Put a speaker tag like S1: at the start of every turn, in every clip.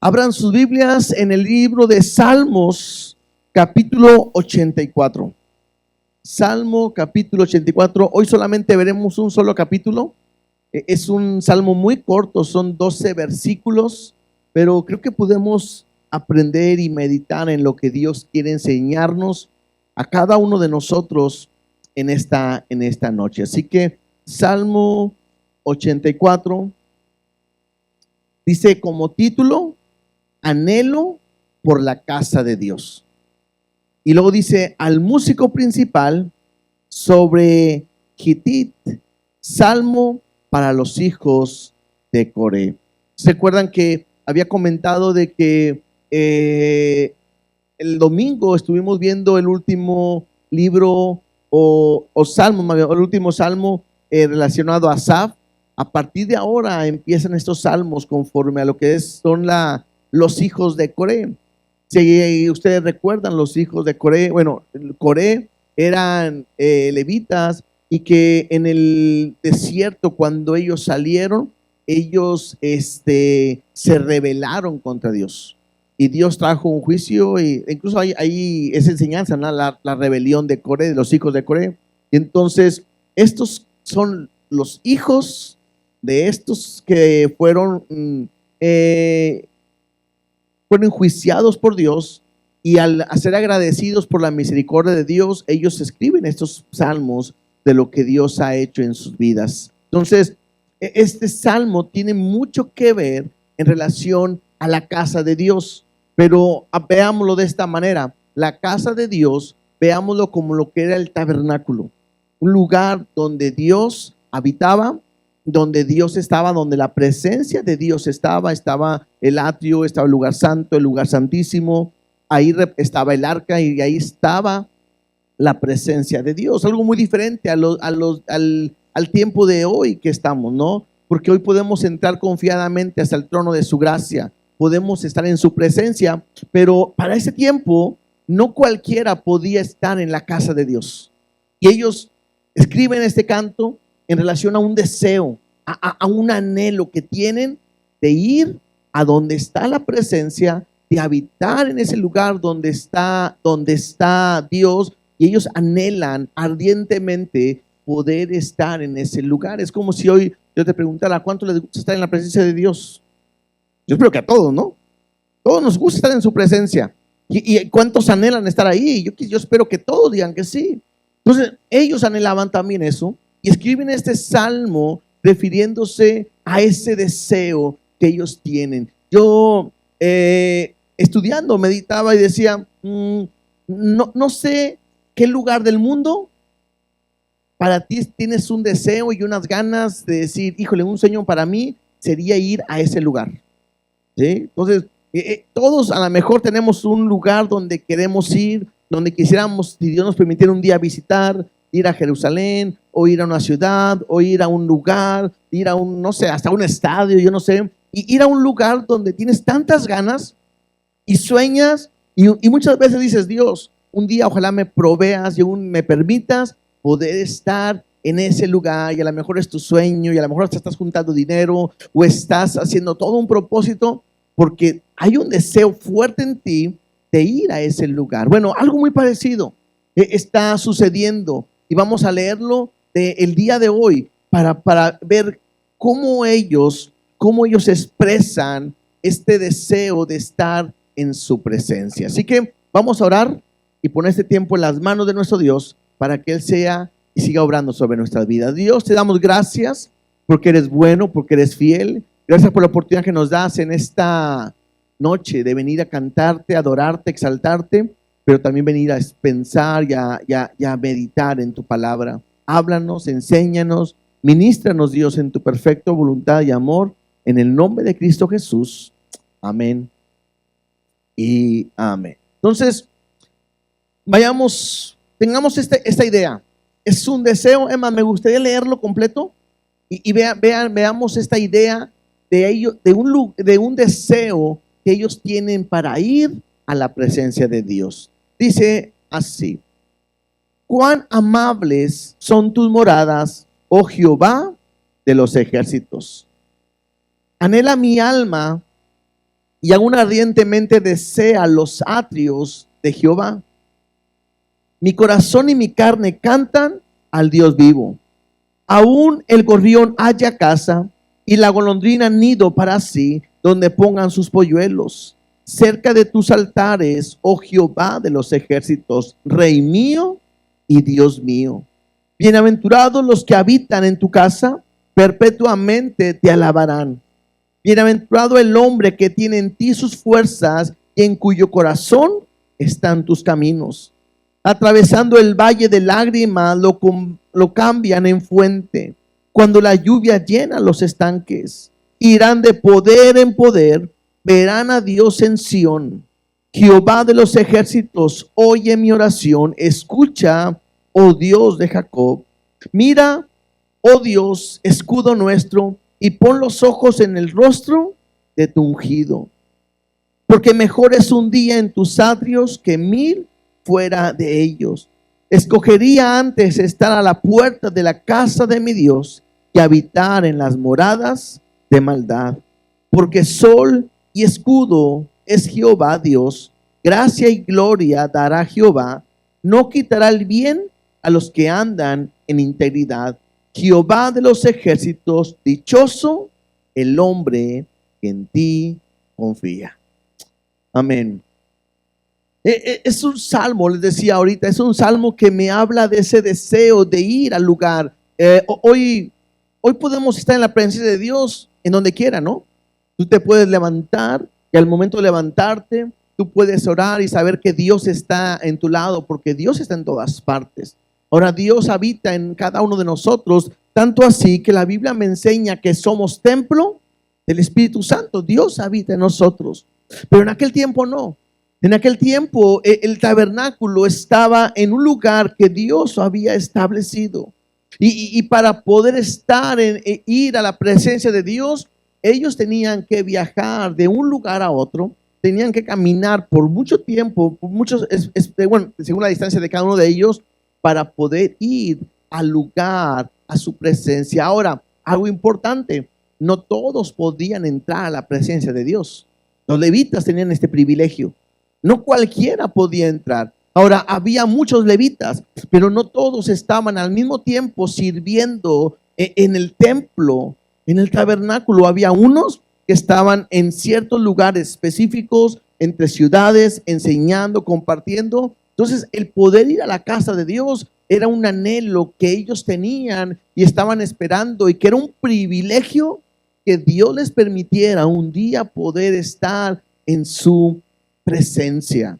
S1: Abran sus Biblias en el libro de Salmos, capítulo 84. Salmo, capítulo 84. Hoy solamente veremos un solo capítulo. Es un salmo muy corto, son 12 versículos, pero creo que podemos aprender y meditar en lo que Dios quiere enseñarnos a cada uno de nosotros en esta noche. Así que Salmo 84 dice como título: anhelo por la casa de Dios. Y luego dice: al músico principal sobre Gitit, salmo para los hijos de Coré. ¿Se acuerdan que había comentado de que el domingo estuvimos viendo el último libro o salmo, el último salmo relacionado a Asaf? A partir de ahora empiezan estos salmos conforme a lo que son los hijos de Coré. Si ustedes recuerdan, los hijos de Coré, Coré eran levitas, y que en el desierto, cuando ellos salieron, ellos se rebelaron contra Dios. Y Dios trajo un juicio, e incluso hay esa enseñanza, ¿no? La rebelión de Coré, de los hijos de Coré. Y entonces, estos son los hijos de estos que fueron enjuiciados por Dios, y al ser agradecidos por la misericordia de Dios, ellos escriben estos salmos de lo que Dios ha hecho en sus vidas. Entonces, este salmo tiene mucho que ver en relación a la casa de Dios, pero veámoslo de esta manera: la casa de Dios, veámoslo como lo que era el tabernáculo, un lugar donde Dios habitaba, donde Dios estaba, donde la presencia de Dios estaba el atrio, estaba el lugar santo, el lugar santísimo, ahí estaba el arca y ahí estaba la presencia de Dios. Algo muy diferente al tiempo de hoy que estamos, ¿no? Porque hoy podemos entrar confiadamente hasta el trono de su gracia, podemos estar en su presencia, pero para ese tiempo no cualquiera podía estar en la casa de Dios. Y ellos escriben este canto en relación a un deseo, a un anhelo que tienen de ir a donde está la presencia, de habitar en ese lugar donde está Dios, y ellos anhelan ardientemente poder estar en ese lugar. Es como si hoy yo te preguntara: ¿cuánto les gusta estar en la presencia de Dios? Yo espero que a todos, ¿no? Todos nos gusta estar en su presencia. ¿Y cuántos anhelan estar ahí? Yo espero que todos digan que sí. Entonces, ellos anhelaban también eso, y escriben este salmo refiriéndose a ese deseo que ellos tienen. Yo estudiando meditaba y decía, no sé qué lugar del mundo para ti tienes un deseo y unas ganas de decir: híjole, un sueño para mí sería ir a ese lugar, ¿sí? Entonces, todos a lo mejor tenemos un lugar donde queremos ir, donde quisiéramos, si Dios nos permitiera un día visitar, ir a Jerusalén, o ir a una ciudad, o ir a un lugar, ir a no sé, hasta un estadio, yo no sé, y ir a un lugar donde tienes tantas ganas y sueñas, y muchas veces dices: Dios, un día ojalá me proveas y aún me permitas poder estar en ese lugar. Y a lo mejor es tu sueño, y a lo mejor hasta estás juntando dinero, o estás haciendo todo un propósito, porque hay un deseo fuerte en ti de ir a ese lugar. Bueno, algo muy parecido está sucediendo, y vamos a leerlo el día de hoy para ver cómo ellos expresan este deseo de estar en su presencia. Así que vamos a orar y poner este tiempo en las manos de nuestro Dios, para que Él sea y siga obrando sobre nuestras vidas. Dios, te damos gracias porque eres bueno, porque eres fiel. Gracias por la oportunidad que nos das en esta noche de venir a cantarte, adorarte, exaltarte, pero también venir a pensar y a meditar en tu palabra. Háblanos, enséñanos, ministranos, Dios, en tu perfecta voluntad y amor, en el nombre de Cristo Jesús. Amén y amén. Entonces, tengamos esta idea. Es un deseo. Emma, me gustaría leerlo completo y veamos esta idea de un deseo que ellos tienen para ir a la presencia de Dios. Dice así: cuán amables son tus moradas, oh Jehová de los ejércitos. Anhela mi alma y aún ardientemente desea los atrios de Jehová. Mi corazón y mi carne cantan al Dios vivo. Aún el gorrión halla casa y la golondrina nido para sí, donde pongan sus polluelos. Cerca de tus altares, oh Jehová de los ejércitos, Rey mío y Dios mío. Bienaventurados los que habitan en tu casa, perpetuamente te alabarán. Bienaventurado el hombre que tiene en ti sus fuerzas y en cuyo corazón están tus caminos. Atravesando el valle de lágrimas lo cambian en fuente. Cuando la lluvia llena los estanques, irán de poder en poder, verán a Dios en Sión. Jehová de los ejércitos, oye mi oración, escucha, oh Dios de Jacob. Mira, oh Dios, escudo nuestro, y pon los ojos en el rostro de tu ungido. Porque mejor es un día en tus atrios que 1000 fuera de ellos. Escogería antes estar a la puerta de la casa de mi Dios que habitar en las moradas de maldad. Porque sol y escudo es Jehová Dios. Gracia y gloria dará Jehová. No quitará el bien a los que andan en integridad. Jehová de los ejércitos, dichoso el hombre que en ti confía. Amén. Es un salmo, les decía ahorita, es un salmo que me habla de ese deseo de ir al lugar. Hoy podemos estar en la presencia de Dios en donde quiera, ¿no? Tú te puedes levantar y al momento de levantarte, tú puedes orar y saber que Dios está en tu lado, porque Dios está en todas partes. Ahora Dios habita en cada uno de nosotros, tanto así que la Biblia me enseña que somos templo del Espíritu Santo. Dios habita en nosotros, pero en aquel tiempo no. En aquel tiempo el tabernáculo estaba en un lugar que Dios había establecido. Y para poder ir a la presencia de Dios, ellos tenían que viajar de un lugar a otro, tenían que caminar por mucho tiempo, según la distancia de cada uno de ellos, para poder ir al lugar, a su presencia. Ahora, algo importante, no todos podían entrar a la presencia de Dios. Los levitas tenían este privilegio. No cualquiera podía entrar. Ahora, había muchos levitas, pero no todos estaban al mismo tiempo sirviendo en el templo, en el tabernáculo. Había unos que estaban en ciertos lugares específicos, entre ciudades, enseñando, compartiendo. Entonces, el poder ir a la casa de Dios era un anhelo que ellos tenían y estaban esperando, y que era un privilegio que Dios les permitiera un día poder estar en su presencia.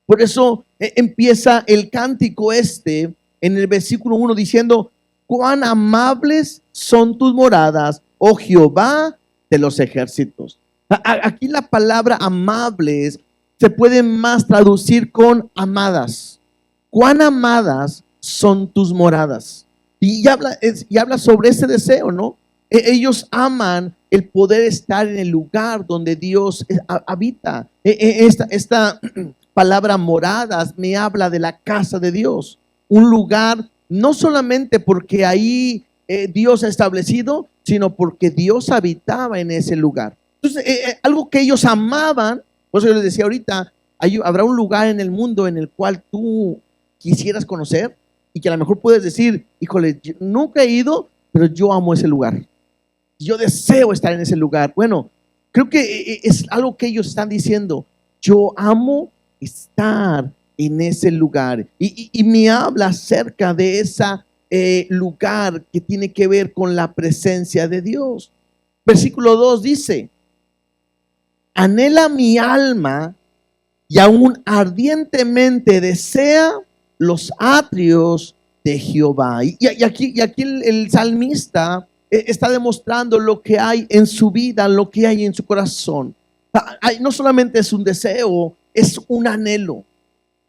S1: Por eso empieza el cántico en el versículo 1 diciendo: cuán amables son tus moradas, oh Jehová de los ejércitos. Aquí la palabra amables se puede más traducir con amadas. Cuán amadas son tus moradas. Y habla sobre ese deseo, ¿no? Ellos aman el poder estar en el lugar donde Dios habita. Esta palabra moradas me habla de la casa de Dios. Un lugar no solamente porque ahí Dios ha establecido, sino porque Dios habitaba en ese lugar. Entonces, algo que ellos amaban, por eso yo les decía ahorita, habrá un lugar en el mundo en el cual tú quisieras conocer y que a lo mejor puedes decir: híjole, yo nunca he ido, pero yo amo ese lugar. Yo deseo estar en ese lugar. Bueno, creo que es algo que ellos están diciendo. Yo amo estar en ese lugar. Y me habla acerca de ese lugar que tiene que ver con la presencia de Dios. Versículo 2 dice: anhela mi alma y aún ardientemente desea los atrios de Jehová. Y aquí el salmista está demostrando lo que hay en su vida, lo que hay en su corazón. No solamente es un deseo, es un anhelo.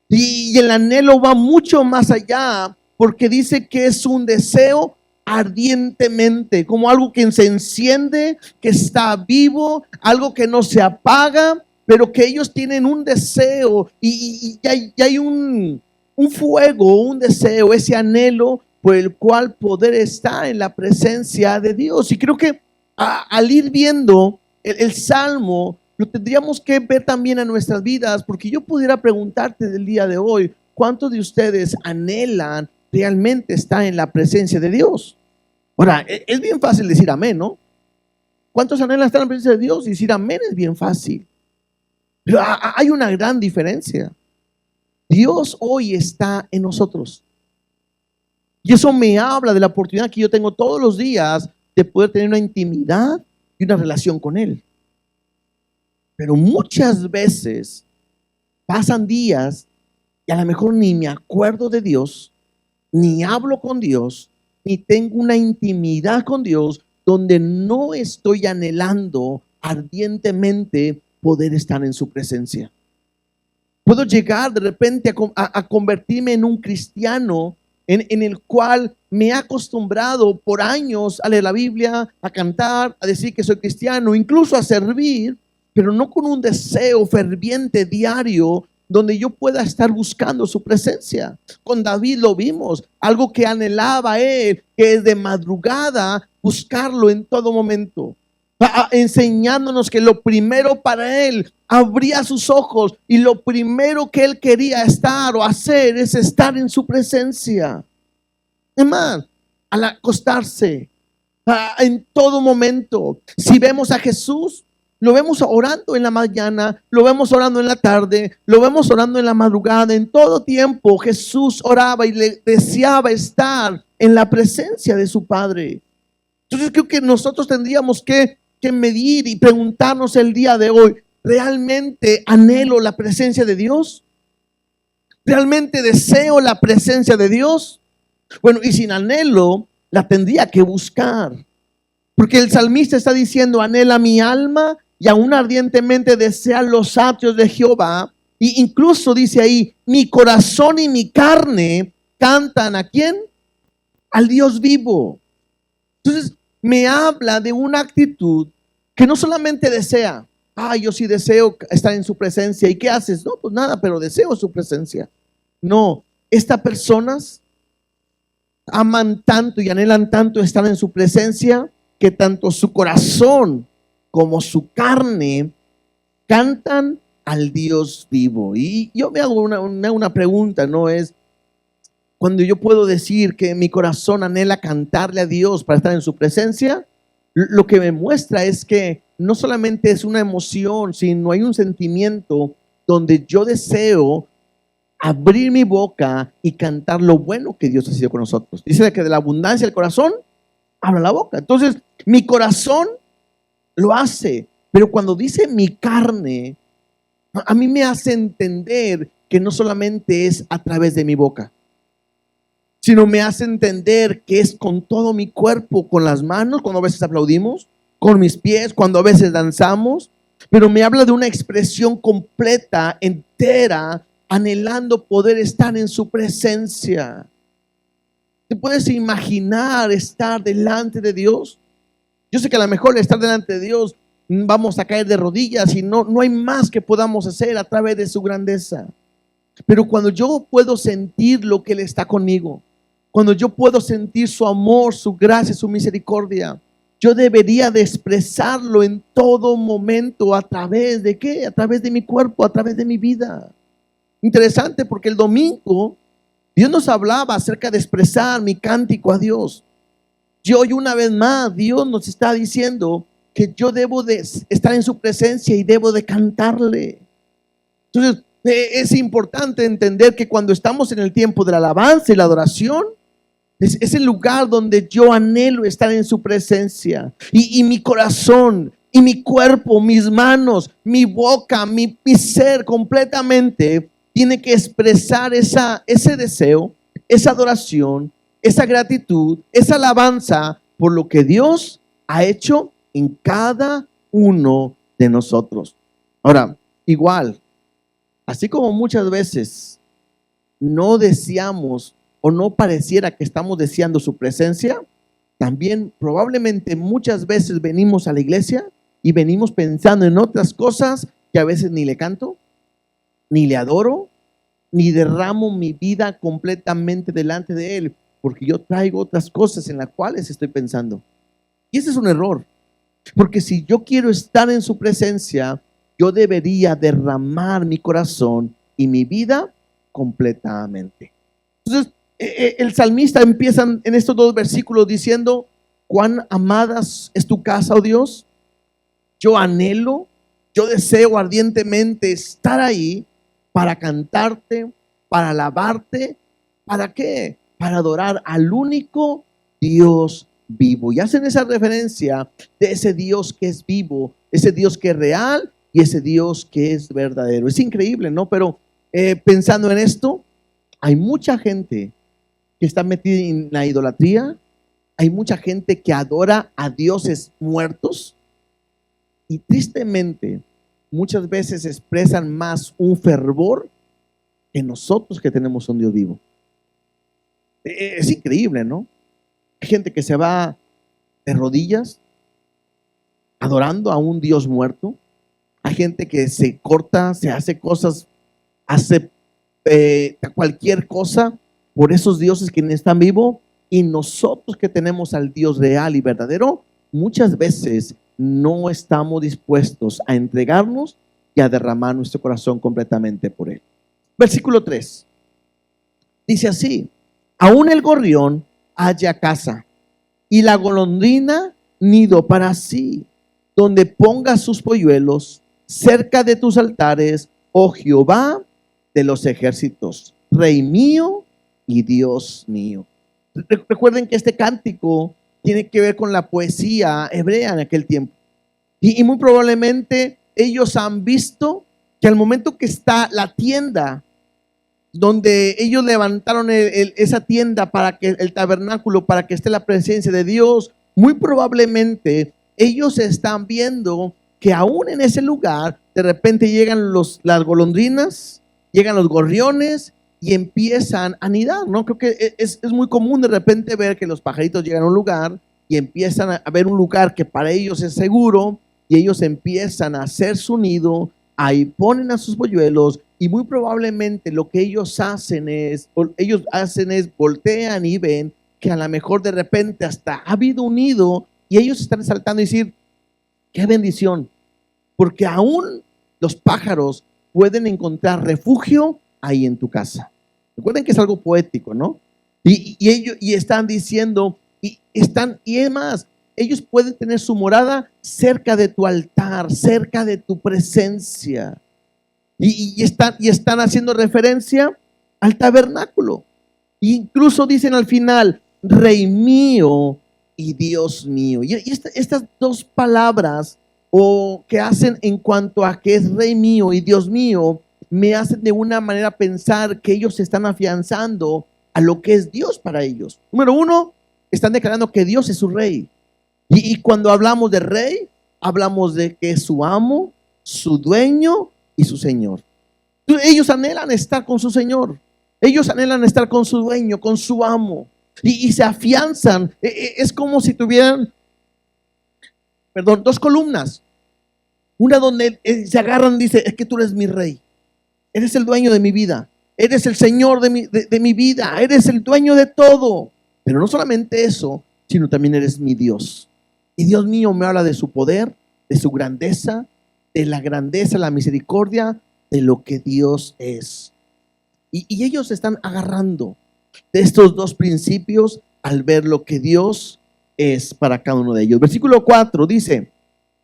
S1: Y el anhelo va mucho más allá, porque dice que es un deseo ardientemente, como algo que se enciende, que está vivo, algo que no se apaga, pero que ellos tienen un deseo y hay un fuego, un deseo, ese anhelo por el cual poder estar en la presencia de Dios. Y creo que al ir viendo el Salmo, lo tendríamos que ver también en nuestras vidas, porque yo pudiera preguntarte del día de hoy, ¿cuántos de ustedes anhelan realmente estar en la presencia de Dios? Ahora, es bien fácil decir amén, ¿no? ¿Cuántos anhelan estar en la presencia de Dios? Y decir amén es bien fácil. Pero hay una gran diferencia. Dios hoy está en nosotros. Y eso me habla de la oportunidad que yo tengo todos los días de poder tener una intimidad y una relación con Él. Pero muchas veces pasan días y a lo mejor ni me acuerdo de Dios, ni hablo con Dios, ni tengo una intimidad con Dios donde no estoy anhelando ardientemente poder estar en su presencia. Puedo llegar de repente a convertirme en un cristiano en el cual me he acostumbrado por años a leer la Biblia, a cantar, a decir que soy cristiano, incluso a servir, pero no con un deseo ferviente diario donde yo pueda estar buscando su presencia. Con David lo vimos, algo que anhelaba él, que es de madrugada buscarlo en todo momento, enseñándonos que lo primero para él, abría sus ojos y lo primero que él quería estar o hacer es estar en su presencia. Es más, al acostarse, en todo momento, si vemos a Jesús, lo vemos orando en la mañana, lo vemos orando en la tarde, lo vemos orando en la madrugada. En todo tiempo Jesús oraba y le deseaba estar en la presencia de su Padre. Entonces creo que nosotros tendríamos que medir y preguntarnos el día de hoy, ¿realmente anhelo la presencia de Dios? ¿Realmente deseo la presencia de Dios? Bueno, y sin anhelo, la tendría que buscar. Porque el salmista está diciendo, anhela mi alma y aún ardientemente desea los atrios de Jehová. Y incluso dice ahí, mi corazón y mi carne cantan ¿a quién? Al Dios vivo. Entonces me habla de una actitud que no solamente desea, yo sí deseo estar en su presencia. ¿Y qué haces? No, pues nada, pero deseo su presencia. No, estas personas aman tanto y anhelan tanto estar en su presencia que tanto su corazón como su carne cantan al Dios vivo. Y yo me hago una pregunta, ¿no? Es cuando yo puedo decir que mi corazón anhela cantarle a Dios para estar en su presencia, lo que me muestra es que no solamente es una emoción, sino hay un sentimiento donde yo deseo abrir mi boca y cantar lo bueno que Dios ha sido con nosotros. Dice que de la abundancia del corazón habla la boca. Entonces, mi corazón lo hace, pero cuando dice mi carne, a mí me hace entender que no solamente es a través de mi boca, sino me hace entender que es con todo mi cuerpo, con las manos, cuando a veces aplaudimos, con mis pies, cuando a veces danzamos, pero me habla de una expresión completa, entera, anhelando poder estar en su presencia. ¿Te puedes imaginar estar delante de Dios? Yo sé que a lo mejor estar delante de Dios vamos a caer de rodillas y no hay más que podamos hacer a través de su grandeza. Pero cuando yo puedo sentir lo que Él está conmigo, cuando yo puedo sentir su amor, su gracia, su misericordia, yo debería de expresarlo en todo momento. ¿A través de qué? A través de mi cuerpo, a través de mi vida. Interesante, porque el domingo Dios nos hablaba acerca de expresar mi cántico a Dios. Y hoy una vez más Dios nos está diciendo que yo debo de estar en su presencia y debo de cantarle. Entonces es importante entender que cuando estamos en el tiempo de la alabanza y la adoración, es el lugar donde yo anhelo estar en su presencia. Y mi corazón y mi cuerpo, mis manos, mi boca, mi ser completamente tiene que expresar ese deseo, esa adoración, esa gratitud, esa alabanza por lo que Dios ha hecho en cada uno de nosotros. Ahora, igual, así como muchas veces no deseamos o no pareciera que estamos deseando su presencia, también probablemente muchas veces venimos a la iglesia y venimos pensando en otras cosas que a veces ni le canto, ni le adoro, ni derramo mi vida completamente delante de Él, porque yo traigo otras cosas en las cuales estoy pensando. Y ese es un error, porque si yo quiero estar en su presencia, yo debería derramar mi corazón y mi vida completamente. Entonces, el salmista empieza en estos dos versículos diciendo: cuán amadas es tu casa, oh Dios. Yo anhelo, yo deseo ardientemente estar ahí para cantarte, para alabarte. ¿Para qué? Para adorar al único Dios vivo. Y hacen esa referencia de ese Dios que es vivo, ese Dios que es real y ese Dios que es verdadero. Es increíble, ¿no? Pero pensando en esto, hay mucha gente que está metida en la idolatría. Hay mucha gente que adora a dioses muertos y tristemente muchas veces expresan más un fervor que nosotros que tenemos un Dios vivo. Es increíble, ¿no? Hay gente que se va de rodillas adorando a un Dios muerto. Hay gente que se corta, se hace cosas, hace cualquier cosa por esos dioses que no están vivos. Y nosotros que tenemos al Dios real y verdadero, muchas veces no estamos dispuestos a entregarnos y a derramar nuestro corazón completamente por Él. Versículo 3 dice así: aún el gorrión halla casa y la golondrina nido para sí, donde ponga sus polluelos cerca de tus altares, oh Jehová de los ejércitos, Rey mío y Dios mío. Recuerden que este cántico tiene que ver con la poesía hebrea en aquel tiempo. Y muy probablemente ellos han visto que al momento que está la tienda, donde ellos levantaron esa tienda para que el tabernáculo, para que esté la presencia de Dios, muy probablemente ellos están viendo que aún en ese lugar de repente llegan las golondrinas, llegan los gorriones y empiezan a anidar, ¿no? Creo que es muy común de repente ver que los pajaritos llegan a un lugar y empiezan a ver un lugar que para ellos es seguro y ellos empiezan a hacer su nido, ahí ponen a sus polluelos y muy probablemente lo que ellos hacen es voltean y ven que a lo mejor de repente hasta ha habido un nido y ellos están saltando y decir: qué bendición, porque aún los pájaros pueden encontrar refugio ahí en tu casa. Recuerden que es algo poético, ¿no? Y ellos están diciendo, y es más, ellos pueden tener su morada cerca de tu altar, cerca de tu presencia. Y están haciendo referencia al tabernáculo. Incluso dicen al final: Rey mío y Dios mío. Y estas dos palabras que hacen en cuanto a que es Rey mío y Dios mío, me hacen de una manera pensar que ellos se están afianzando a lo que es Dios para ellos. Número uno, están declarando que Dios es su Rey. Y cuando hablamos de Rey, hablamos de que es su amo, su dueño y su Señor. Ellos anhelan estar con su Señor. Ellos anhelan estar con su dueño, con su amo. Y se afianzan. Es como si tuvieran, dos columnas. Una donde se agarran y dice: es que tú eres mi Rey. Eres el dueño de mi vida. Eres el Señor de mi vida. Eres el dueño de todo. Pero no solamente eso, sino también eres mi Dios. Y Dios mío me habla de su poder, de su grandeza, de la grandeza, la misericordia, de lo que Dios es. Y ellos están agarrando de estos dos principios al ver lo que Dios es para cada uno de ellos. Versículo 4 dice: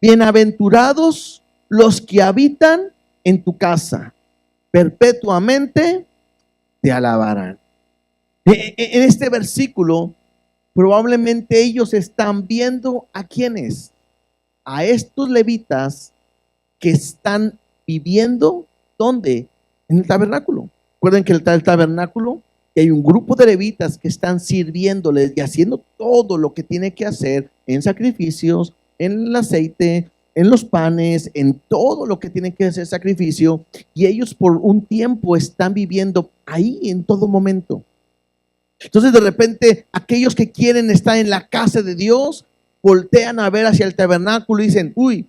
S1: bienaventurados los que habitan en tu casa, perpetuamente te alabarán. En este versículo probablemente ellos están viendo a quiénes, a estos levitas que están viviendo, ¿dónde? En el tabernáculo. Recuerden que el tabernáculo, y hay un grupo de levitas que están sirviéndoles y haciendo todo lo que tiene que hacer en sacrificios, en el aceite, en los panes, en todo lo que tiene que hacer sacrificio, y ellos por un tiempo están viviendo ahí en todo momento. Entonces de repente aquellos que quieren estar en la casa de Dios voltean a ver hacia el tabernáculo y dicen: uy,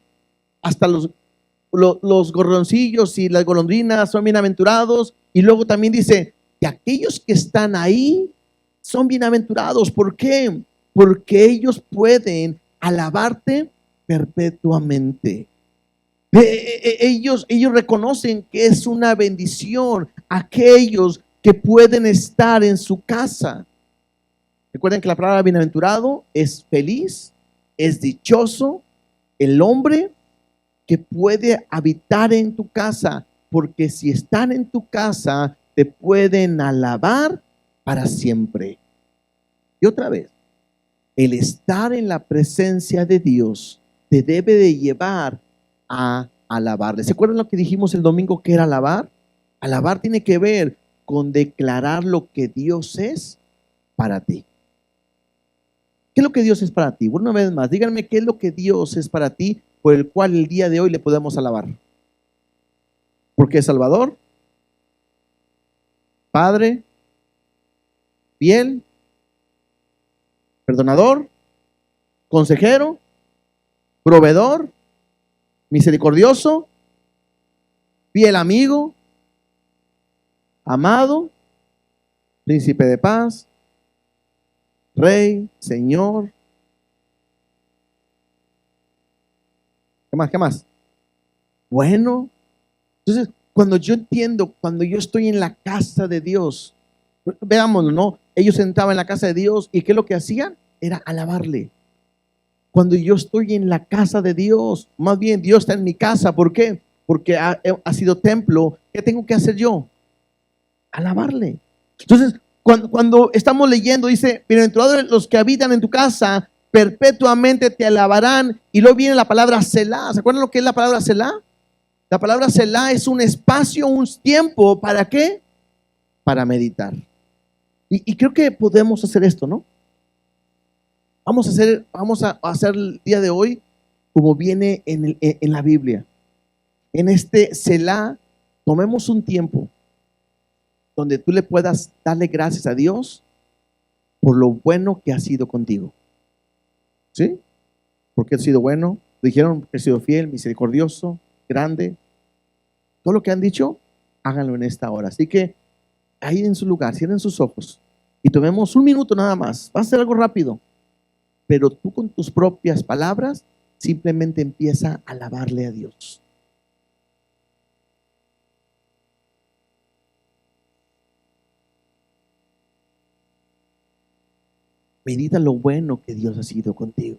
S1: hasta los gorroncillos y las golondrinas son bienaventurados. Y luego también dice que aquellos que están ahí son bienaventurados. ¿Por qué? Porque ellos pueden alabarte perpetuamente. Ellos reconocen que es una bendición aquellos que pueden estar en su casa. Recuerden que la palabra bienaventurado es feliz, es dichoso el hombre que puede habitar en tu casa, porque si están en tu casa, te pueden alabar para siempre. Y otra vez, el estar en la presencia de Dios te debe de llevar a alabarle. ¿Se acuerdan lo que dijimos el domingo que era alabar? Alabar tiene que ver con declarar lo que Dios es para ti. ¿Qué es lo que Dios es para ti? Una vez más, díganme qué es lo que Dios es para ti, por el cual el día de hoy le podemos alabar. Porque es Salvador, Padre, fiel, perdonador, consejero, proveedor, misericordioso, fiel amigo, amado, príncipe de paz, rey, señor. ¿Qué más? ¿Qué más? Bueno. Entonces, cuando yo entiendo, cuando yo estoy en la casa de Dios, veámoslo, ¿no? Ellos entraban en la casa de Dios y ¿qué es lo que hacían? Era alabarle. Cuando yo estoy en la casa de Dios, más bien Dios está en mi casa. ¿Por qué? Porque ha sido templo. ¿Qué tengo que hacer yo? Alabarle. Entonces, cuando estamos leyendo, dice, bienaventurados los que habitan en tu casa, perpetuamente te alabarán. Y luego viene la palabra Selah. ¿Se acuerdan lo que es la palabra Selah? La palabra Selah es un espacio, un tiempo. ¿Para qué? Para meditar. Y creo que podemos hacer esto, ¿no? Vamos a hacer el día de hoy como viene en la Biblia. En este Selah, tomemos un tiempo donde tú le puedas darle gracias a Dios por lo bueno que ha sido contigo. ¿Sí? Porque ha sido bueno. Dijeron que ha sido fiel, misericordioso, grande. Todo lo que han dicho, háganlo en esta hora. Así que ahí en su lugar, cierren sus ojos y tomemos un minuto nada más. Va a ser algo rápido, pero tú con tus propias palabras simplemente empieza a alabarle a Dios. Medita lo bueno que Dios ha sido contigo.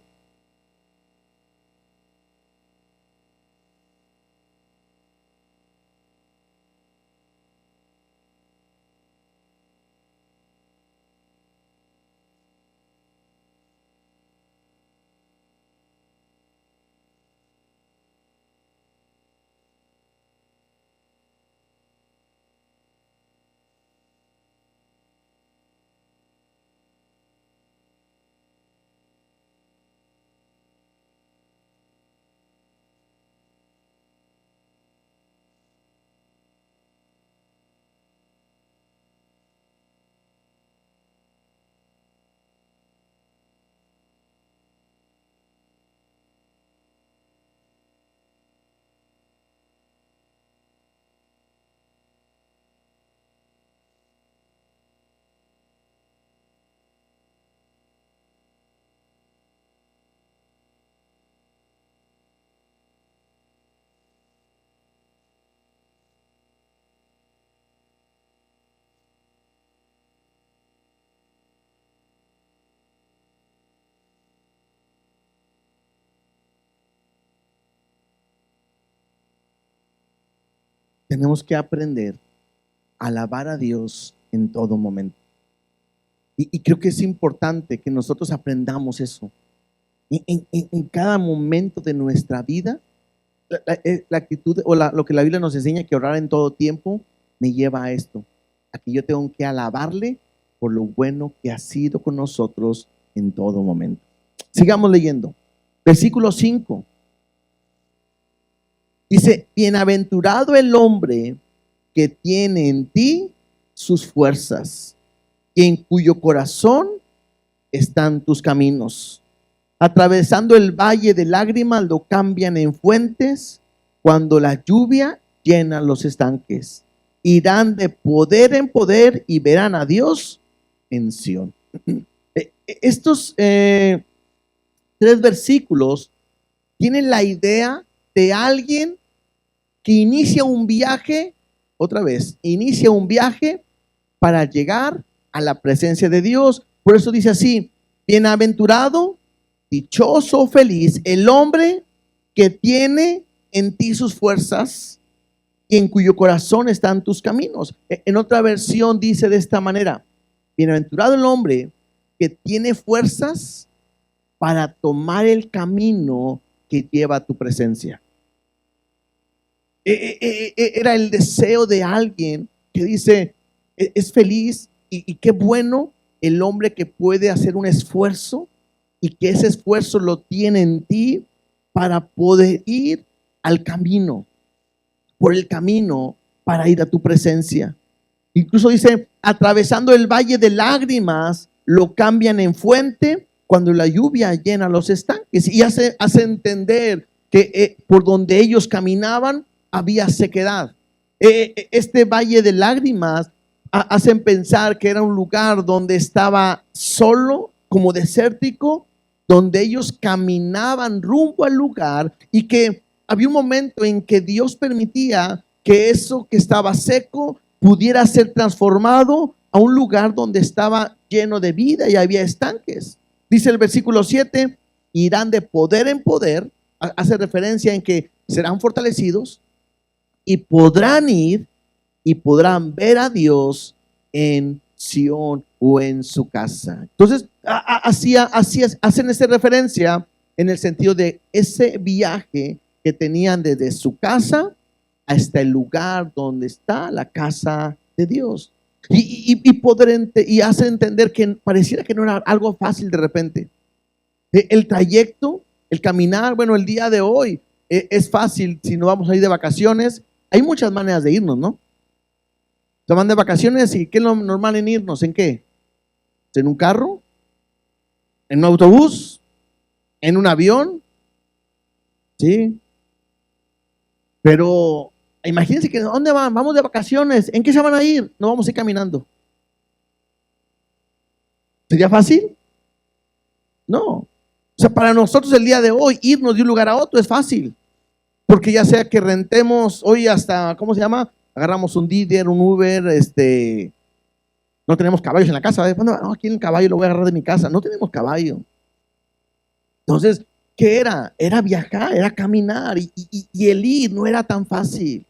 S1: Tenemos que aprender a alabar a Dios en todo momento. Y creo que es importante que nosotros aprendamos eso. En cada momento de nuestra vida, la actitud o lo que la Biblia nos enseña, que orar en todo tiempo, me lleva a esto, a que yo tengo que alabarle por lo bueno que ha sido con nosotros en todo momento. Sigamos leyendo. Versículo 5. Dice, bienaventurado el hombre que tiene en ti sus fuerzas y en cuyo corazón están tus caminos. Atravesando el valle de lágrimas lo cambian en fuentes, cuando la lluvia llena los estanques. Irán de poder en poder y verán a Dios en Sión. Estos 3 versículos tienen la idea de alguien que inicia un viaje, otra vez, inicia un viaje para llegar a la presencia de Dios. Por eso dice así: bienaventurado, dichoso, feliz el hombre que tiene en ti sus fuerzas y en cuyo corazón están tus caminos. En otra versión dice de esta manera: bienaventurado el hombre que tiene fuerzas para tomar el camino que lleva a tu presencia. Era el deseo de alguien que dice: es feliz y qué bueno el hombre que puede hacer un esfuerzo y que ese esfuerzo lo tiene en ti para poder ir al camino, por el camino para ir a tu presencia. Incluso dice: atravesando el valle de lágrimas, lo cambian en fuente cuando la lluvia llena los estanques. Y hace entender que por donde ellos caminaban había sequedad. Este valle de lágrimas hacen pensar que era un lugar donde estaba solo, como desértico, donde ellos caminaban rumbo al lugar, y que había un momento en que Dios permitía que eso que estaba seco pudiera ser transformado a un lugar donde estaba lleno de vida y había estanques. Dice el versículo 7: irán de poder en poder. Hace referencia en que serán fortalecidos y podrán ir y podrán ver a Dios en Sión o en su casa. Entonces, hacen esa referencia en el sentido de ese viaje que tenían desde su casa hasta el lugar donde está la casa de Dios. Y hace entender que pareciera que no era algo fácil de repente. El trayecto, el caminar, bueno, el día de hoy es fácil si no vamos a ir de vacaciones. Hay muchas maneras de irnos, ¿no? Se van de vacaciones y ¿qué es lo normal en irnos? ¿En qué? ¿En un carro? ¿En un autobús? ¿En un avión? Sí. Pero imagínense que ¿dónde van? Vamos de vacaciones. ¿En qué se van a ir? No, vamos a ir caminando. ¿Sería fácil? No. O sea, para nosotros el día de hoy irnos de un lugar a otro es fácil. Porque ya sea que rentemos hoy hasta, ¿cómo se llama? Agarramos un Didi, un Uber, no tenemos caballos en la casa. Bueno, no, aquí el caballo lo voy a agarrar de mi casa. No tenemos caballo. Entonces, ¿qué era? Era viajar, era caminar, y el ir no era tan fácil.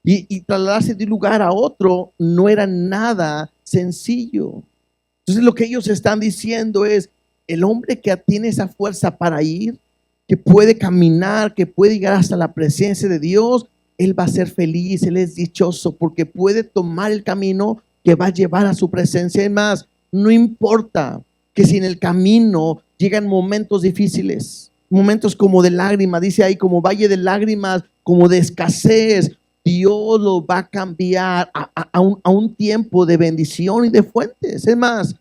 S1: Y trasladarse de un lugar a otro no era nada sencillo. Entonces, lo que ellos están diciendo es: el hombre que tiene esa fuerza para ir, que puede caminar, que puede llegar hasta la presencia de Dios, él va a ser feliz, él es dichoso, porque puede tomar el camino que va a llevar a su presencia. Es más, no importa que si en el camino llegan momentos difíciles, momentos como de lágrimas, dice ahí, como valle de lágrimas, como de escasez, Dios lo va a cambiar a un tiempo de bendición y de fuentes. Es más,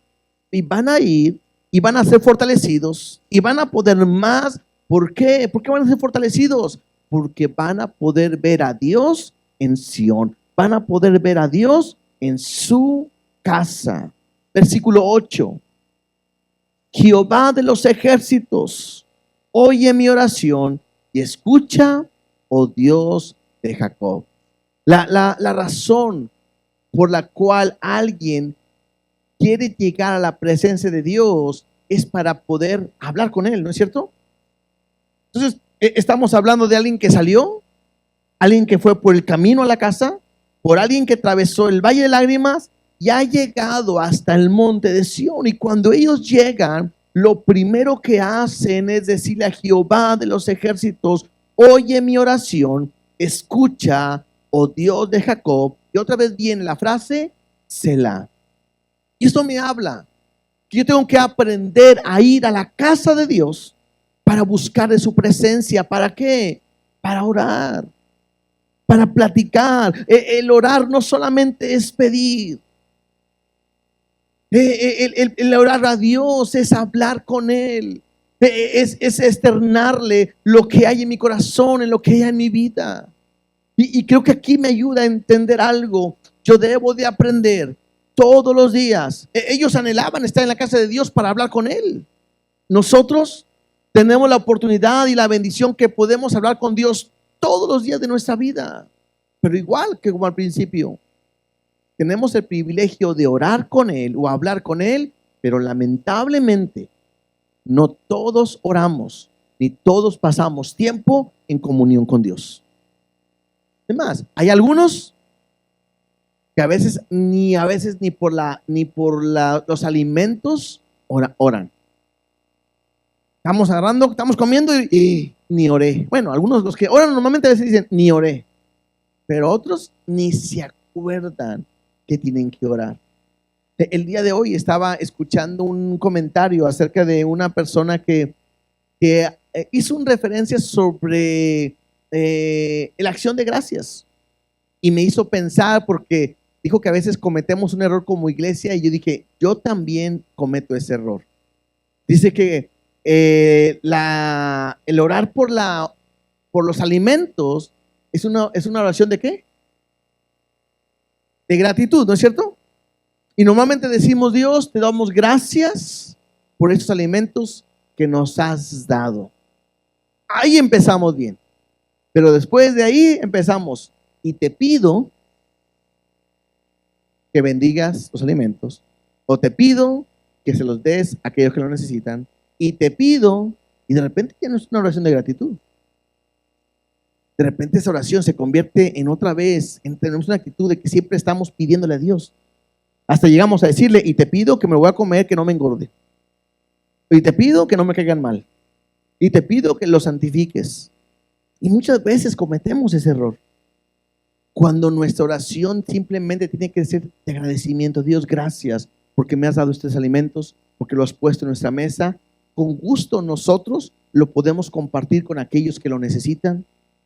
S1: y van a ir y van a ser fortalecidos y van a poder más. ¿Por qué? ¿Por qué van a ser fortalecidos? Porque van a poder ver a Dios en Sión, van a poder ver a Dios en su casa. Versículo 8: Jehová de los ejércitos, oye mi oración y escucha, oh Dios de Jacob. La razón por la cual alguien quiere llegar a la presencia de Dios es para poder hablar con Él, ¿no es cierto? Entonces, estamos hablando de alguien que salió, alguien que fue por el camino a la casa, por alguien que atravesó el valle de lágrimas y ha llegado hasta el monte de Sión. Y cuando ellos llegan, lo primero que hacen es decirle a Jehová de los ejércitos: oye mi oración, escucha, oh Dios de Jacob. Y otra vez viene la frase Selah. Y esto me habla que yo tengo que aprender a ir a la casa de Dios para buscar de su presencia. ¿Para qué? Para orar, para platicar. El orar no solamente es pedir. El orar a Dios es hablar con Él. Es externarle lo que hay en mi corazón, en lo que hay en mi vida. Y creo que aquí me ayuda a entender algo. Yo debo de aprender todos los días. Ellos anhelaban estar en la casa de Dios para hablar con Él. Nosotros tenemos la oportunidad y la bendición que podemos hablar con Dios todos los días de nuestra vida. Pero igual que como al principio, tenemos el privilegio de orar con Él o hablar con Él, pero lamentablemente no todos oramos ni todos pasamos tiempo en comunión con Dios. Además, hay algunos que a veces ni por los alimentos oran. Estamos comiendo y ni oré. Bueno, algunos los que oran normalmente a veces dicen ni oré, pero otros ni se acuerdan que tienen que orar. El día de hoy estaba escuchando un comentario acerca de una persona que hizo una referencia sobre la acción de gracias y me hizo pensar porque dijo que a veces cometemos un error como iglesia y yo dije, yo también cometo ese error. Dice que el orar por los alimentos es una oración ¿de qué? De gratitud, ¿no es cierto? Y normalmente decimos, Dios, te damos gracias por estos alimentos que nos has dado. Ahí empezamos bien. Pero después de ahí empezamos. Y te pido que bendigas los alimentos. O te pido que se los des a aquellos que lo necesitan. Y te pido, y de repente ya no es una oración de gratitud. De repente esa oración se convierte en otra vez, tenemos una actitud de que siempre estamos pidiéndole a Dios. Hasta llegamos a decirle, y te pido que me lo voy a comer, que no me engorde. Y te pido que no me caigan mal. Y te pido que lo santifiques. Y muchas veces cometemos ese error. Cuando nuestra oración simplemente tiene que ser de agradecimiento. Dios, gracias porque me has dado estos alimentos, porque lo has puesto en nuestra mesa. Con gusto nosotros lo podemos compartir con aquellos que lo necesitan.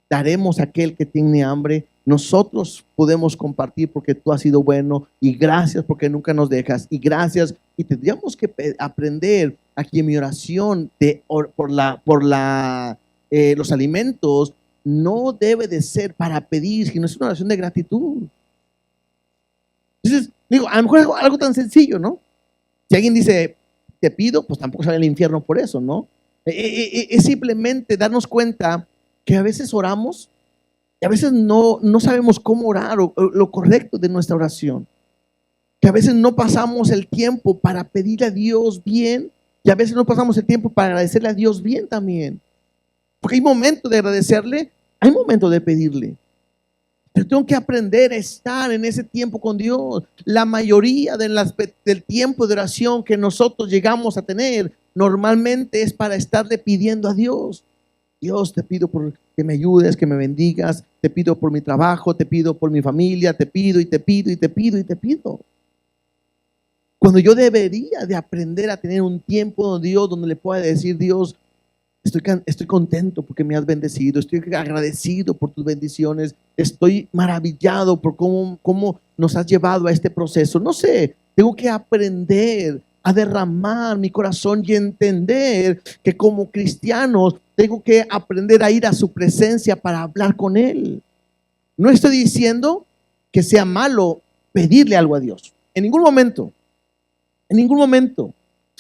S1: Daremos a aquel que tiene hambre. Nosotros podemos compartir porque tú has sido bueno y gracias porque nunca nos dejas y gracias. Y tendríamos que aprender aquí en mi oración por los alimentos no debe de ser para pedir, sino es una oración de gratitud. Entonces, digo, a lo mejor algo tan sencillo, ¿no? Si alguien dice, te pido, pues tampoco sale al infierno por eso, ¿no? Es simplemente darnos cuenta que a veces oramos y a veces no sabemos cómo orar o lo correcto de nuestra oración. Que a veces no pasamos el tiempo para pedirle a Dios bien y a veces no pasamos el tiempo para agradecerle a Dios bien también. Porque hay momentos de agradecerle, hay momentos de pedirle. Pero tengo que aprender a estar en ese tiempo con Dios. La mayoría del tiempo de oración que nosotros llegamos a tener normalmente es para estarle pidiendo a Dios. Dios, te pido por que me ayudes, que me bendigas, te pido por mi trabajo, te pido por mi familia, te pido y te pido y te pido y te pido. Cuando yo debería de aprender a tener un tiempo con Dios donde le pueda decir, Dios, estoy contento porque me has bendecido, estoy agradecido por tus bendiciones, estoy maravillado por cómo nos has llevado a este proceso. No sé, tengo que aprender a derramar mi corazón y entender que como cristianos tengo que aprender a ir a su presencia para hablar con Él. No estoy diciendo que sea malo pedirle algo a Dios, en ningún momento,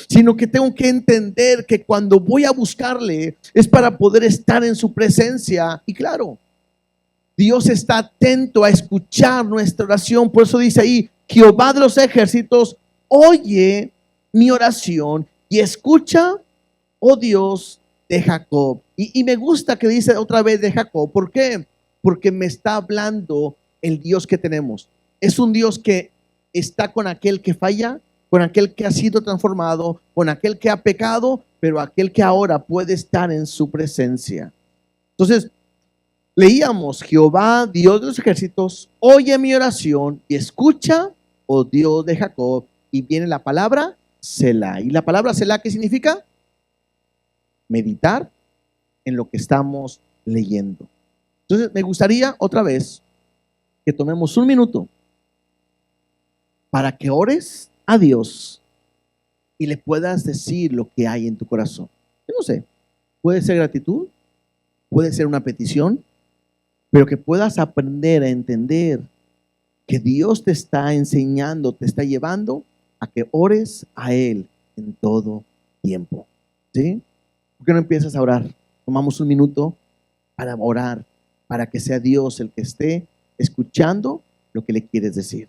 S1: sino que tengo que entender que cuando voy a buscarle es para poder estar en su presencia. Y claro, Dios está atento a escuchar nuestra oración. Por eso dice ahí, Jehová de los ejércitos oye mi oración y escucha, oh Dios de Jacob. Y me gusta que dice otra vez de Jacob. ¿Por qué? Porque me está hablando el Dios que tenemos. Es un Dios que está con aquel que falla, con aquel que ha sido transformado, con aquel que ha pecado, pero aquel que ahora puede estar en su presencia. Entonces, leíamos, Jehová, Dios de los ejércitos, oye mi oración y escucha, oh Dios de Jacob. Y viene la palabra Selah. ¿Y la palabra Selah qué significa? Meditar en lo que estamos leyendo. Entonces, me gustaría otra vez que tomemos un minuto para que ores a Dios y le puedas decir lo que hay en tu corazón. Yo no sé, puede ser gratitud, puede ser una petición, pero que puedas aprender a entender que Dios te está enseñando, te está llevando a que ores a Él en todo tiempo. ¿Sí? ¿Por qué no empiezas a orar? Tomamos un minuto para orar para que sea Dios el que esté escuchando lo que le quieres decir.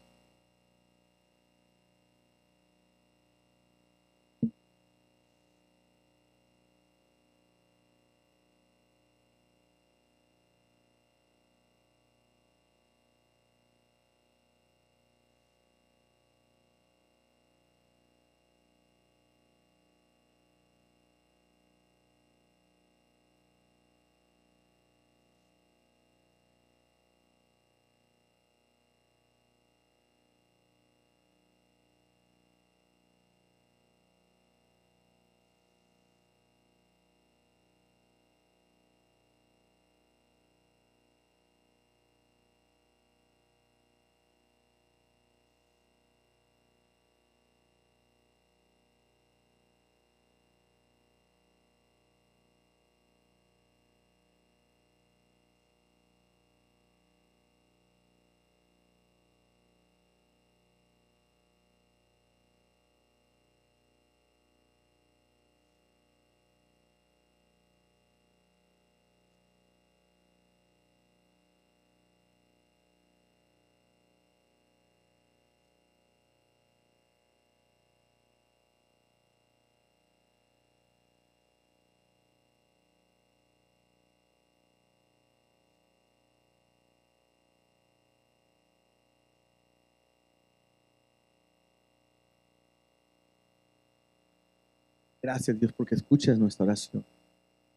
S1: Gracias, Dios, porque escuchas nuestra oración.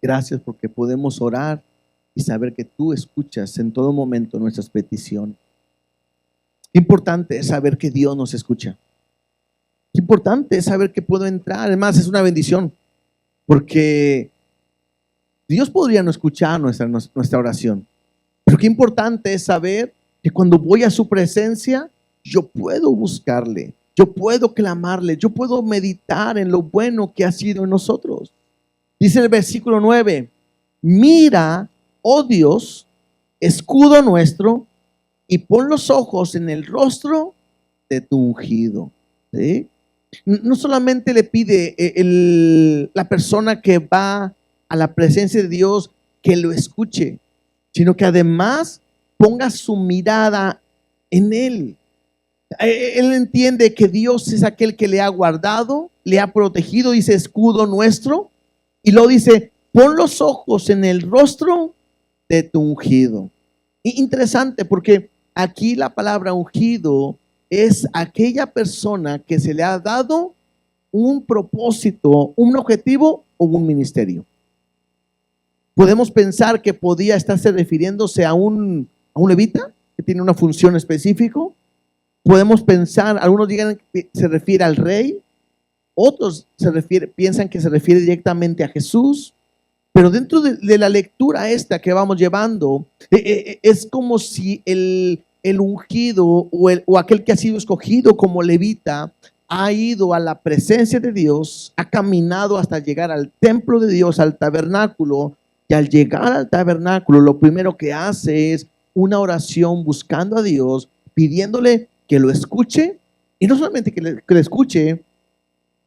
S1: Gracias porque podemos orar y saber que tú escuchas en todo momento nuestras peticiones. Qué importante es saber que Dios nos escucha. Qué importante es saber que puedo entrar. Además, es una bendición porque Dios podría no escuchar nuestra oración. Pero qué importante es saber que cuando voy a su presencia, yo puedo buscarle, yo puedo clamarle, yo puedo meditar en lo bueno que ha sido en nosotros. Dice el versículo 9, mira, oh Dios, escudo nuestro, y pon los ojos en el rostro de tu ungido. ¿Sí? No solamente le pide la persona que va a la presencia de Dios que lo escuche, sino que además ponga su mirada en Él. Él entiende que Dios es aquel que le ha guardado, le ha protegido, dice escudo nuestro, y luego dice, pon los ojos en el rostro de tu ungido. Interesante porque aquí la palabra ungido es aquella persona que se le ha dado un propósito, un objetivo o un ministerio. Podemos pensar que podía estarse refiriéndose a un levita que tiene una función específica. Podemos pensar, algunos digan que se refiere al rey, otros piensan que se refiere directamente a Jesús. Pero dentro de la lectura esta que vamos llevando, es como si el ungido o aquel que ha sido escogido como levita ha ido a la presencia de Dios, ha caminado hasta llegar al templo de Dios, al tabernáculo, y al llegar al tabernáculo lo primero que hace es una oración buscando a Dios, pidiéndole que lo escuche, y no solamente que le escuche,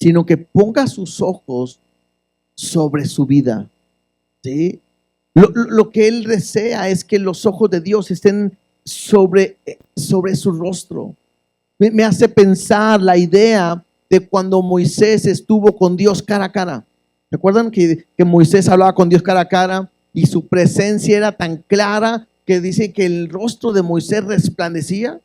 S1: sino que ponga sus ojos sobre su vida. ¿Sí? Lo que él desea es que los ojos de Dios estén sobre su rostro. Me hace pensar la idea de cuando Moisés estuvo con Dios cara a cara. ¿Recuerdan que Moisés hablaba con Dios cara a cara y su presencia era tan clara que dice que el rostro de Moisés resplandecía?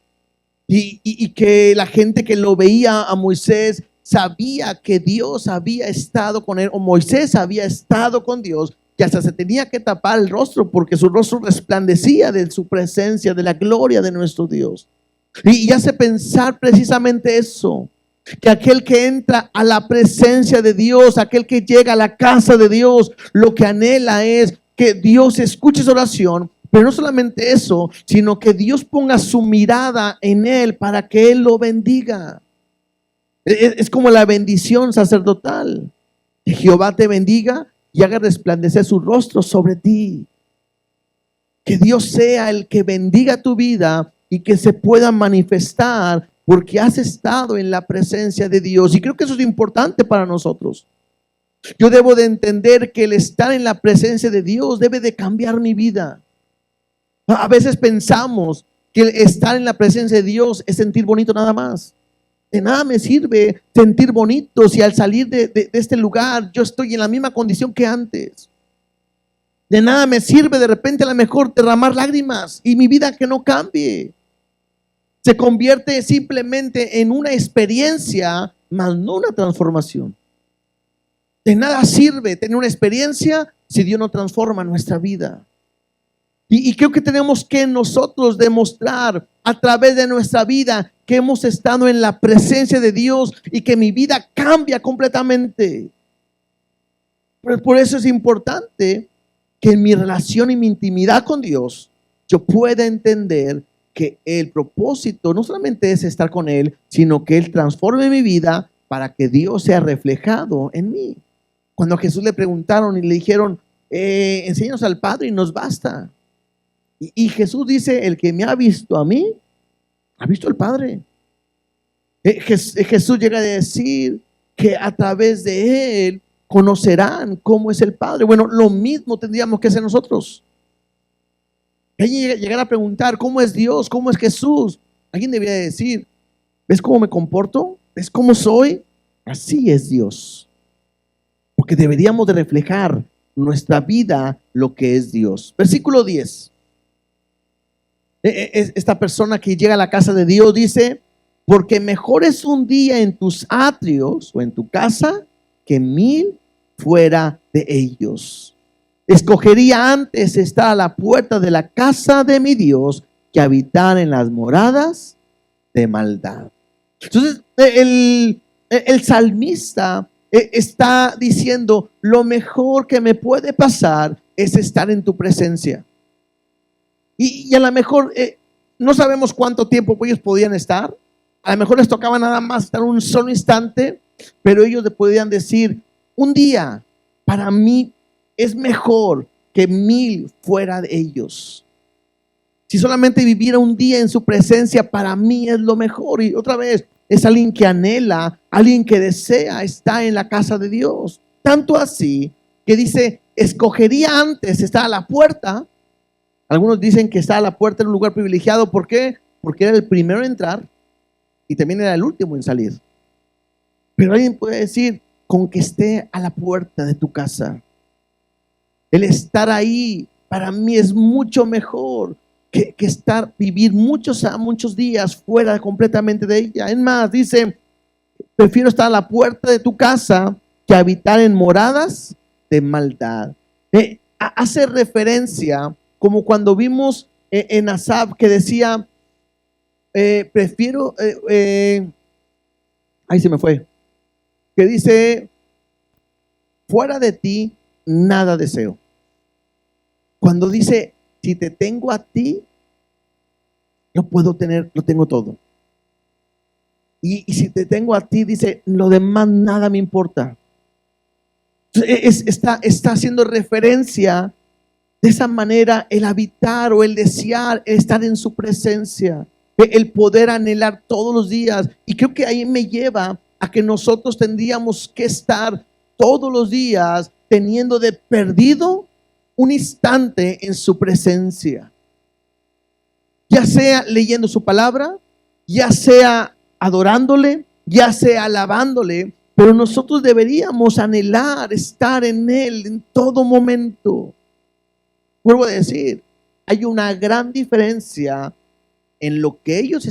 S1: Y que la gente que lo veía a Moisés sabía que Dios había estado con él, o Moisés había estado con Dios, que hasta se tenía que tapar el rostro porque su rostro resplandecía de su presencia, de la gloria de nuestro Dios. Y hace pensar precisamente eso, que aquel que entra a la presencia de Dios, aquel que llega a la casa de Dios, lo que anhela es que Dios escuche su oración, pero no solamente eso, sino que Dios ponga su mirada en él para que él lo bendiga. Es como la bendición sacerdotal. Que Jehová te bendiga y haga resplandecer su rostro sobre ti. Que Dios sea el que bendiga tu vida y que se pueda manifestar porque has estado en la presencia de Dios. Y creo que eso es importante para nosotros. Yo debo de entender que el estar en la presencia de Dios debe de cambiar mi vida. A veces pensamos que estar en la presencia de Dios es sentir bonito nada más. De nada me sirve sentir bonito si al salir de este lugar yo estoy en la misma condición que antes. De nada me sirve de repente a lo mejor derramar lágrimas y mi vida que no cambie. Se convierte simplemente en una experiencia, más no una transformación. De nada sirve tener una experiencia si Dios no transforma nuestra vida. Y creo que tenemos que nosotros demostrar a través de nuestra vida que hemos estado en la presencia de Dios y que mi vida cambia completamente. Por eso es importante que en mi relación y mi intimidad con Dios yo pueda entender que el propósito no solamente es estar con Él, sino que Él transforme mi vida para que Dios sea reflejado en mí. Cuando a Jesús le preguntaron y le dijeron, enséñanos al Padre y nos basta. Y Jesús dice, el que me ha visto a mí, ha visto al Padre. Jesús llega a decir que a través de Él conocerán cómo es el Padre. Bueno, lo mismo tendríamos que hacer nosotros. Alguien llegar a preguntar, ¿cómo es Dios? ¿Cómo es Jesús? Alguien debería decir, ¿ves cómo me comporto? ¿Ves cómo soy? Así es Dios. Porque deberíamos de reflejar nuestra vida lo que es Dios. Versículo 10. Esta persona que llega a la casa de Dios dice, porque mejor es un día en tus atrios o en tu casa que 1000 fuera de ellos. Escogería antes estar a la puerta de la casa de mi Dios que habitar en las moradas de maldad. Entonces el salmista está diciendo, lo mejor que me puede pasar es estar en tu presencia. Y a lo mejor no sabemos cuánto tiempo ellos podían estar. A lo mejor les tocaba nada más estar un solo instante, pero ellos le podían decir, un día para mí es mejor que 1000 fuera de ellos. Si solamente viviera un día en su presencia, para mí es lo mejor. Y otra vez, es alguien que anhela, alguien que desea estar en la casa de Dios. Tanto así que dice, escogería antes estar a la puerta. Algunos dicen que estar a la puerta en un lugar privilegiado. ¿Por qué? Porque era el primero en entrar y también era el último en salir. Pero alguien puede decir, con que esté a la puerta de tu casa. El estar ahí para mí es mucho mejor que vivir muchos días fuera completamente de ella. Es más, dice, prefiero estar a la puerta de tu casa que habitar en moradas de maldad. Hace referencia como cuando vimos en Asaf que decía, prefiero, ahí se me fue, que dice, fuera de ti nada deseo. Cuando dice, si te tengo a ti, yo puedo tener, lo tengo todo. Y si te tengo a ti, dice, lo demás nada me importa. Está haciendo referencia de esa manera, el habitar o el desear, el estar en su presencia, el poder anhelar todos los días. Y creo que ahí me lleva a que nosotros tendríamos que estar todos los días teniendo de perdido un instante en su presencia, ya sea leyendo su palabra, ya sea adorándole, ya sea alabándole, pero nosotros deberíamos anhelar estar en Él en todo momento. Vuelvo a decir, hay una gran diferencia en lo que lo que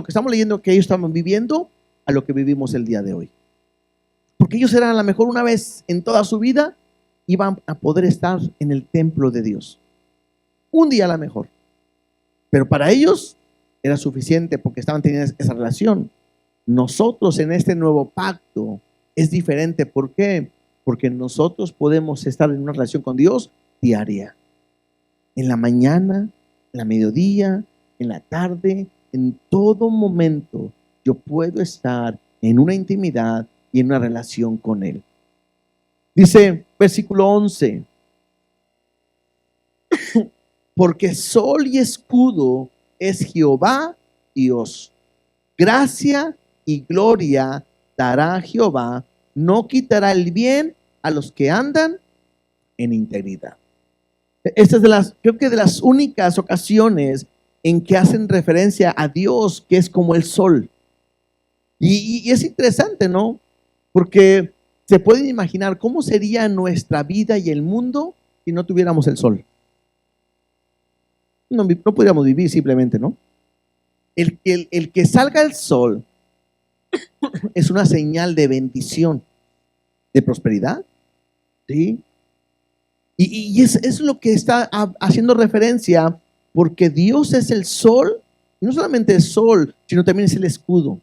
S1: estamos leyendo, que ellos estaban viviendo, a lo que vivimos el día de hoy. Porque ellos eran a lo mejor una vez en toda su vida, iban a poder estar en el templo de Dios. Un día a lo mejor. Pero para ellos era suficiente porque estaban teniendo esa relación. Nosotros en este nuevo pacto es diferente. ¿Por qué? Porque nosotros podemos estar en una relación con Dios diaria. En la mañana, en la mediodía, en la tarde, en todo momento yo puedo estar en una intimidad y en una relación con Él. Dice versículo 11, porque sol y escudo es Jehová Dios. Gracia y gloria dará Jehová, no quitará el bien a los que andan en integridad. Esta es creo que de las únicas ocasiones en que hacen referencia a Dios, que es como el sol. Y es interesante, ¿no? Porque se pueden imaginar cómo sería nuestra vida y el mundo si no tuviéramos el sol. No podríamos vivir simplemente, ¿no? El que salga el sol es una señal de bendición, de prosperidad, ¿sí? Y es lo que está haciendo referencia, porque Dios es el sol, y no solamente el sol, sino también es el escudo.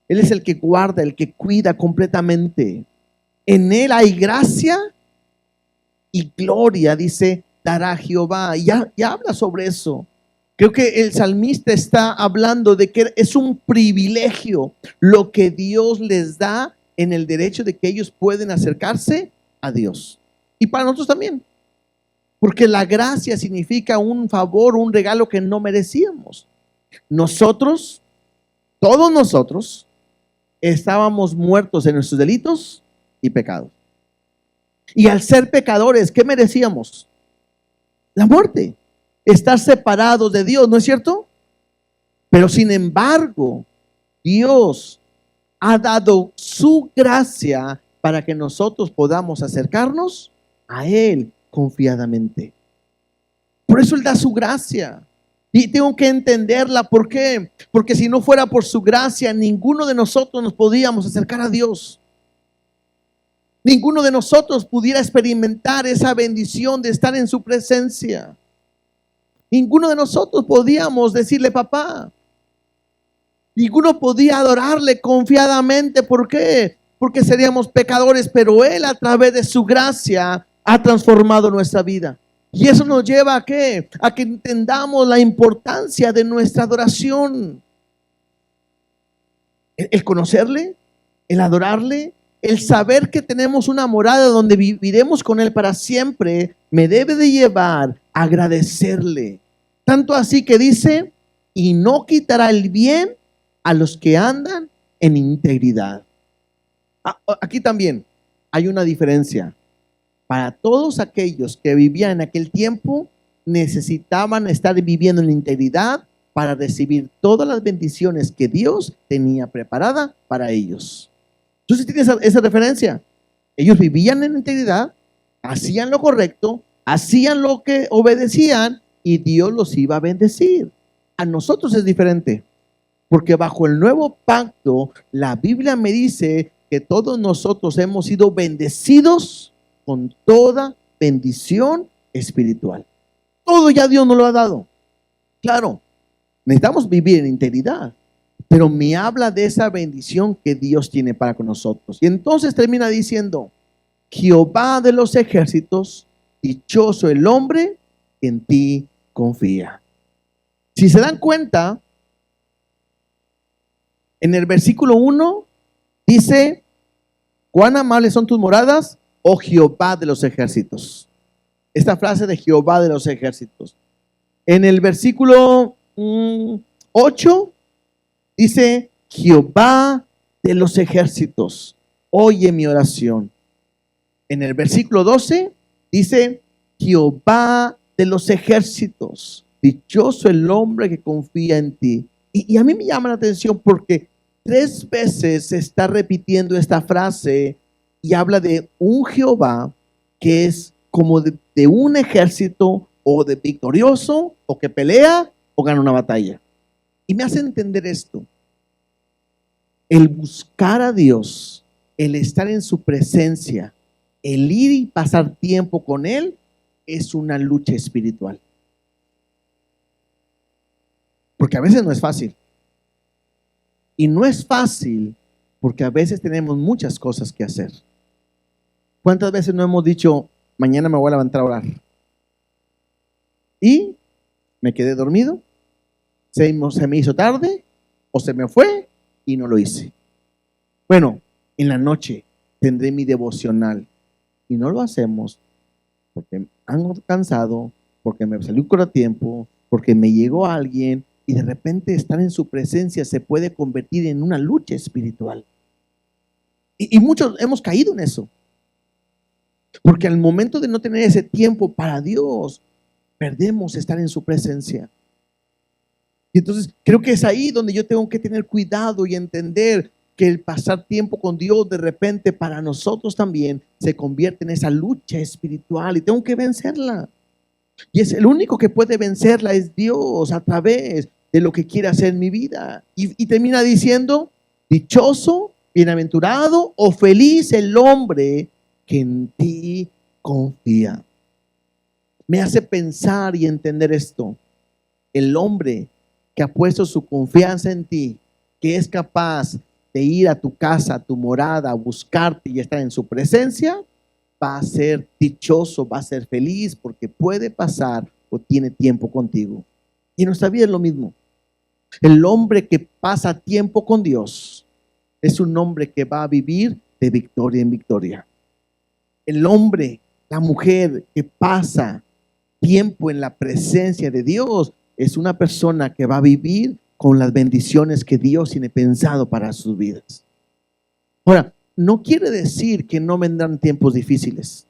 S1: Él es el que guarda, el que cuida completamente. En Él hay gracia y gloria, dice, dará Jehová. Y ya habla sobre eso. Creo que el salmista está hablando de que es un privilegio lo que Dios les da en el derecho de que ellos pueden acercarse a Dios. Y para nosotros también. Porque la gracia significa un favor, un regalo que no merecíamos. Nosotros, todos nosotros, estábamos muertos en nuestros delitos y pecados. Y al ser pecadores, ¿qué merecíamos? La muerte. Estar separados de Dios, ¿no es cierto? Pero sin embargo, Dios ha dado su gracia para que nosotros podamos acercarnos a Él confiadamente. Por eso Él da su gracia. Y tengo que entenderla. ¿Por qué? Porque si no fuera por su gracia, ninguno de nosotros nos podíamos acercar a Dios. Ninguno de nosotros pudiera experimentar esa bendición de estar en su presencia. Ninguno de nosotros podíamos decirle papá. Ninguno podía adorarle confiadamente. ¿Por qué? Porque seríamos pecadores, pero Él a través de su gracia ha transformado nuestra vida. Y eso nos lleva ¿a qué? A que entendamos la importancia de nuestra adoración. El conocerle, el adorarle, el saber que tenemos una morada donde viviremos con Él para siempre, me debe de llevar a agradecerle. Tanto así que dice, y no quitará el bien a los que andan en integridad. Aquí también hay una diferencia. Para todos aquellos que vivían en aquel tiempo, necesitaban estar viviendo en integridad para recibir todas las bendiciones que Dios tenía preparada para ellos. Entonces tienes esa referencia. Ellos vivían en integridad, hacían lo correcto, hacían lo que obedecían y Dios los iba a bendecir. A nosotros es diferente, porque bajo el nuevo pacto, la Biblia me dice que todos nosotros hemos sido bendecidos con toda bendición espiritual. Todo ya Dios nos lo ha dado. Claro, necesitamos vivir en integridad, pero me habla de esa bendición que Dios tiene para con nosotros. Y entonces termina diciendo, Jehová de los ejércitos, dichoso el hombre que en ti confía. Si se dan cuenta, en el versículo 1 dice, cuán amables son tus moradas, oh Jehová de los ejércitos. Esta frase de Jehová de los ejércitos. En el versículo 8 dice, Jehová de los ejércitos, oye mi oración. En el versículo 12 dice, Jehová de los ejércitos, dichoso el hombre que confía en ti. Y a mí me llama la atención porque 3 veces se está repitiendo esta frase y habla de un Jehová que es como de un ejército o de victorioso o que pelea o gana una batalla. Y me hace entender esto. El buscar a Dios, el estar en su presencia, el ir y pasar tiempo con Él es una lucha espiritual. Porque a veces no es fácil. Y no es fácil porque a veces tenemos muchas cosas que hacer. ¿Cuántas veces no hemos dicho, mañana me voy a levantar a orar? Y me quedé dormido, se me hizo tarde o se me fue y no lo hice. Bueno, en la noche tendré mi devocional y no lo hacemos porque ando cansado, porque me salió un contratiempo, porque me llegó alguien y de repente estar en su presencia se puede convertir en una lucha espiritual. Y muchos hemos caído en eso. Porque al momento de no tener ese tiempo para Dios, perdemos estar en su presencia. Y entonces creo que es ahí donde yo tengo que tener cuidado y entender que el pasar tiempo con Dios de repente para nosotros también se convierte en esa lucha espiritual y tengo que vencerla. Y es el único que puede vencerla es Dios a través de lo que quiere hacer en mi vida. Y termina diciendo, dichoso, bienaventurado o feliz el hombre que en ti confía. Me hace pensar y entender esto. El hombre que ha puesto su confianza en ti, que es capaz de ir a tu casa, a tu morada, a buscarte y estar en su presencia, va a ser dichoso, va a ser feliz porque puede pasar o tiene tiempo contigo. Y en nuestra vida es lo mismo. El hombre que pasa tiempo con Dios es un hombre que va a vivir de victoria en victoria. El hombre, la mujer que pasa tiempo en la presencia de Dios es una persona que va a vivir con las bendiciones que Dios tiene pensado para sus vidas. Ahora, no quiere decir que no vendrán tiempos difíciles,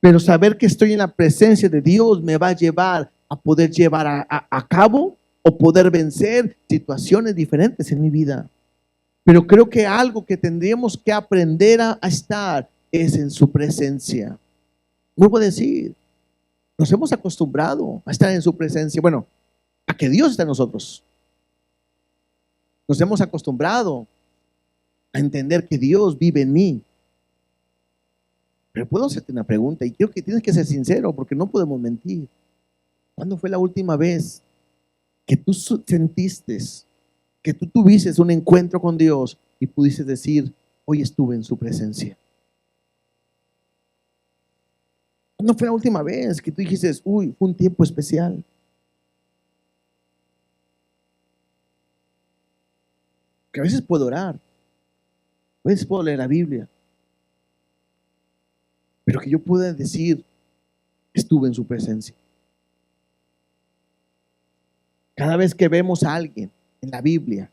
S1: pero saber que estoy en la presencia de Dios me va a llevar a poder llevar a cabo o poder vencer situaciones diferentes en mi vida. Pero creo que algo que tendríamos que aprender a estar es en su presencia. Vuelvo a decir, nos hemos acostumbrado a estar en su presencia. Bueno, a que Dios está en nosotros. Nos hemos acostumbrado a entender que Dios vive en mí. Pero puedo hacerte una pregunta y creo que tienes que ser sincero porque no podemos mentir. ¿Cuándo fue la última vez que tú sentiste, que tú tuviste un encuentro con Dios y pudiste decir, hoy estuve en su presencia? ¿Cuándo fue la última vez que tú dijiste, uy, fue un tiempo especial? Que a veces puedo orar, a veces puedo leer la Biblia, pero que yo pueda decir, estuve en su presencia. Cada vez que vemos a alguien en la Biblia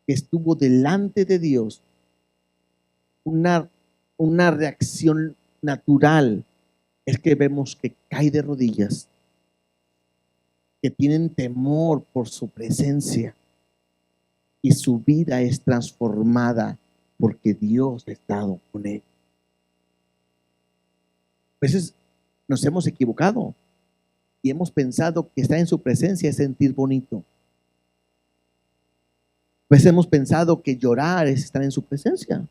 S1: que estuvo delante de Dios, una reacción natural es que vemos que cae de rodillas, que tienen temor por su presencia y su vida es transformada porque Dios ha estado con él. A veces nos hemos equivocado y hemos pensado que estar en su presencia es sentir bonito. A veces hemos pensado que llorar es estar en su presencia.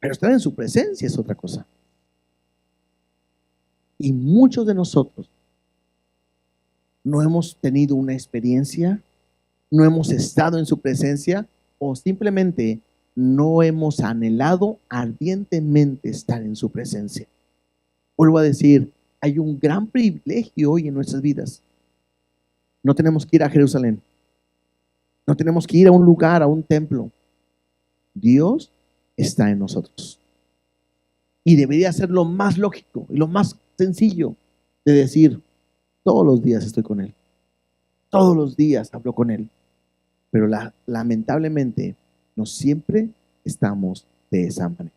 S1: Pero estar en su presencia es otra cosa. Y muchos de nosotros no hemos tenido una experiencia, no hemos estado en su presencia o simplemente no hemos anhelado ardientemente estar en su presencia. Vuelvo a decir, hay un gran privilegio hoy en nuestras vidas. No tenemos que ir a Jerusalén. No tenemos que ir a un lugar, a un templo. Dios está en nosotros. Y debería ser lo más lógico y lo más sencillo de decir, todos los días estoy con Él. Todos los días hablo con Él. Pero lamentablemente no siempre estamos de esa manera.